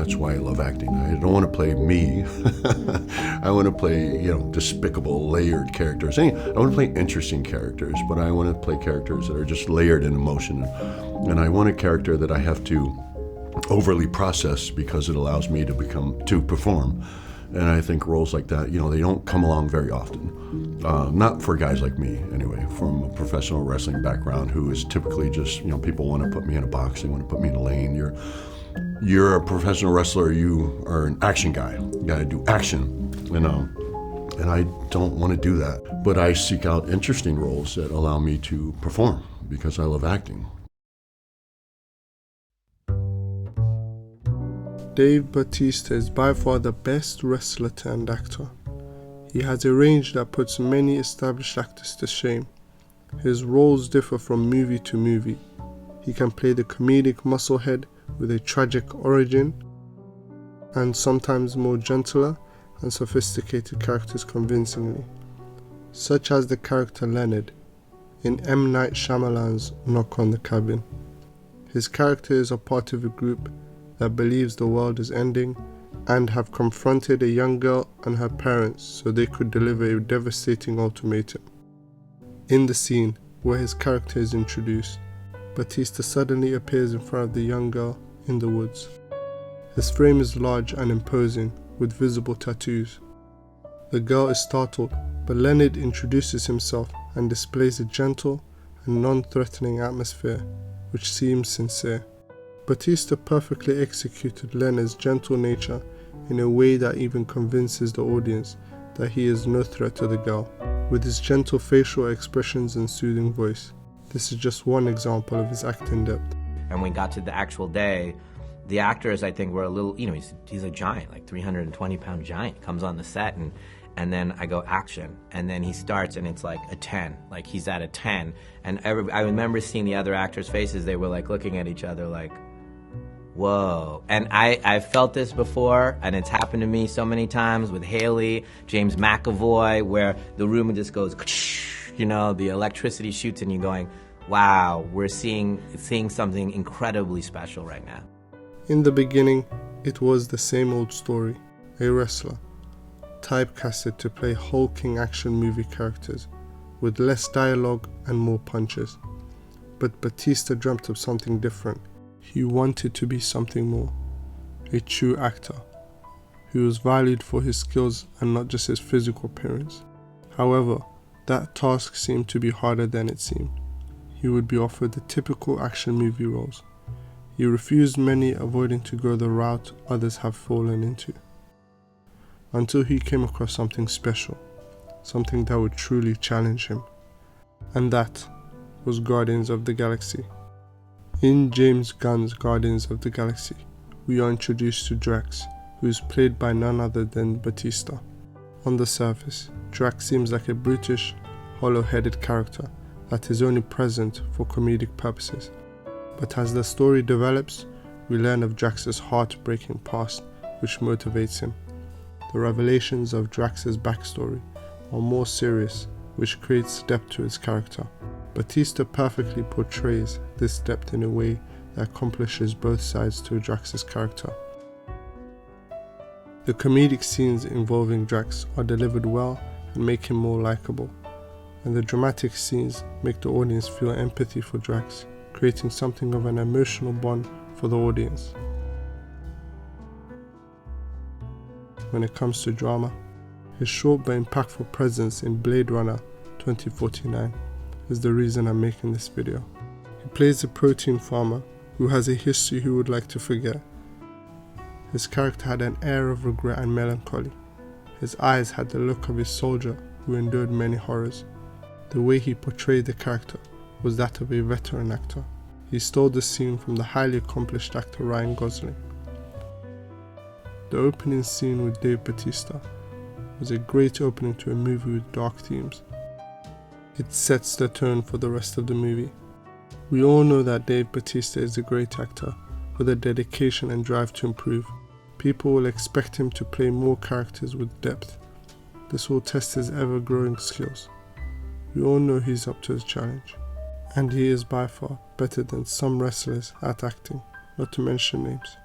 That's why I love acting. I don't want to play me. I want to play, despicable, layered characters. I want to play interesting characters, but I want to play characters that are just layered in emotion. And I want a character that I have to overly process because it allows me to perform. And I think roles like that, they don't come along very often. Not for guys like me, anyway, from a professional wrestling background, who is typically just, people want to put me in a box, they want to put me in a lane. You're a professional wrestler, you are an action guy. You gotta do action, and I don't want to do that. But I seek out interesting roles that allow me to perform because I love acting. Dave Bautista is by far the best wrestler turned actor. He has a range that puts many established actors to shame. His roles differ from movie to movie. He can play the comedic musclehead with a tragic origin, and sometimes more gentler and sophisticated characters convincingly, such as the character Leonard in M. Night Shyamalan's Knock on the Cabin. His character is a part of a group that believes the world is ending and have confronted a young girl and her parents so they could deliver a devastating ultimatum. In the scene where his character is introduced, Bautista suddenly appears in front of the young girl in the woods. His frame is large and imposing with visible tattoos. The girl is startled, but Leonard introduces himself and displays a gentle and non-threatening atmosphere which seems sincere. Bautista perfectly executed Leonard's gentle nature in a way that even convinces the audience that he is no threat to the girl. With his gentle facial expressions and soothing voice, this is just one example of his acting depth. And when we got to the actual day, the actors, I think, were a little, he's a giant, like 320-pound giant, comes on the set, and then I go action, and then he starts, and it's like a 10, like he's at a 10. And I remember seeing the other actors' faces, they were like looking at each other like, whoa. And I've felt this before, and it's happened to me so many times with Haley, James McAvoy, where the room just goes, the electricity shoots, and you're going, wow, we're seeing something incredibly special right now. In the beginning, it was the same old story. A wrestler, typecasted to play hulking action movie characters, with less dialogue and more punches. But Bautista dreamt of something different. He wanted to be something more, a true actor, who was valued for his skills and not just his physical appearance. However, that task seemed to be harder than it seemed. He would be offered the typical action movie roles. He refused many, avoiding to go the route others have fallen into, until he came across something special, something that would truly challenge him. And that was Guardians of the Galaxy. In James Gunn's Guardians of the Galaxy, we are introduced to Drax, who is played by none other than Bautista. On the surface, Drax seems like a brutish, hollow-headed character that is only present for comedic purposes. But as the story develops, we learn of Drax's heart-breaking past, which motivates him. The revelations of Drax's backstory are more serious, which creates depth to his character. Bautista perfectly portrays this depth in a way that accomplishes both sides to Drax's character. The comedic scenes involving Drax are delivered well and make him more likable, and the dramatic scenes make the audience feel empathy for Drax, creating something of an emotional bond for the audience. When it comes to drama, his short but impactful presence in Blade Runner 2049 is the reason I'm making this video. He plays a protein farmer who has a history he would like to forget. His character had an air of regret and melancholy. His eyes had the look of a soldier who endured many horrors. The way he portrayed the character was that of a veteran actor. He stole the scene from the highly accomplished actor Ryan Gosling. The opening scene with Dave Bautista was a great opening to a movie with dark themes. It sets the tone for the rest of the movie. We all know that Dave Bautista is a great actor with a dedication and drive to improve. People will expect him to play more characters with depth. This will test his ever-growing skills. We all know he's up to the challenge, and he is by far better than some wrestlers at acting, not to mention names.